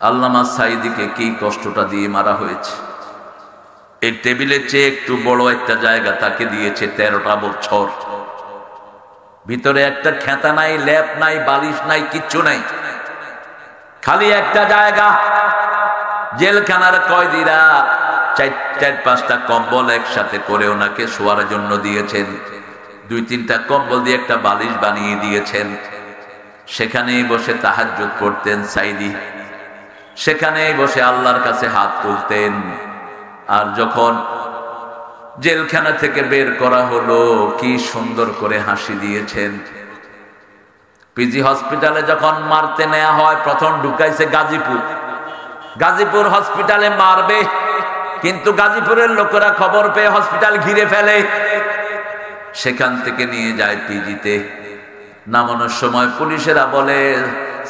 আল্লামা সাঈদীকে কি কষ্টটা দিয়ে মারা হয়েছে। এই টেবিলের চেয়ে একটু বড় একটা জায়গা তাকে দিয়েছে 13টা বছর। ভিতরে একটা খেতা নাই, ল্যাপ নাই, বালিশ নাই, কিচ্ছু নাই, খালি একটা জায়গা। জেলখানার কয়েদিরা 4-5টা কম্বল একসাথে করে ওনাকে শোয়ার জন্য দিয়েছেন। 2-3টা কম্বল দিয়ে একটা বালিশ বানিয়ে দিয়েছেন। সেখানেই বসে তাহাজ্জুদ করতেন সাঈদী, সেখানেই বসে আল্লাহর কাছে হাত তুলতেন। আর যখন জেলখানা থেকে বের করা হলো, কি সুন্দর করে হাসি দিয়েছেন। পিজি হসপিটালে যখন মারতে নেওয়া হয়, প্রথম ঢুকাইছে গাজীপুর হসপিটালে মারবে, কিন্তু গাজীপুরের লোকেরা খবর পেয়ে হসপিটাল ঘিরে ফেলে। সেখান থেকে নিয়ে যায় পিজিতে। নামানোর সময় পুলিশেরা বলে,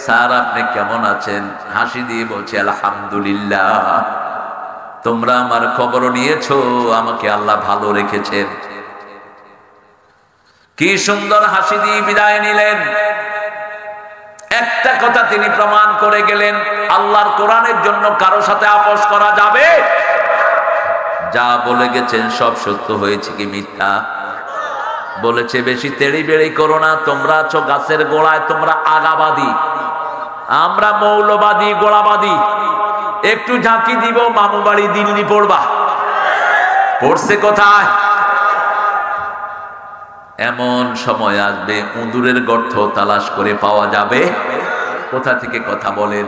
স্যার আপনি কেমন আছেন? হাসি দিয়ে বলছে, আলহামদুলিল্লাহ, তোমরা আমার খবর নিয়েছো, আমাকে আল্লাহ ভালো রেখেছেন। কি সুন্দর হাসি দিয়ে বিদায় নিলেন। একটা কথা তিনি প্রমাণ করে গেলেন, আল্লাহর কোরআনের জন্য কারো সাথে আপোষ করা যাবে? যা বলে গেছেন সব সত্য হয়েছে কি মিথ্যা? বলেছে বেশি তেড়ি বেড়ি করো না, তোমরা আছো গাছের গোড়ায়, তোমরা আগাবাদী, আমরা মৌলবাদী, গোড়াবাদী। একটু ঝাঁকি দিব, মামু বাড়ি দিল্লি পড়বা। পড়ছে কোথায়? এমন সময় আসবে, উঁদুরের গর্ত তালাশ করে পাওয়া যাবে। কোথা থেকে কথা বলেন?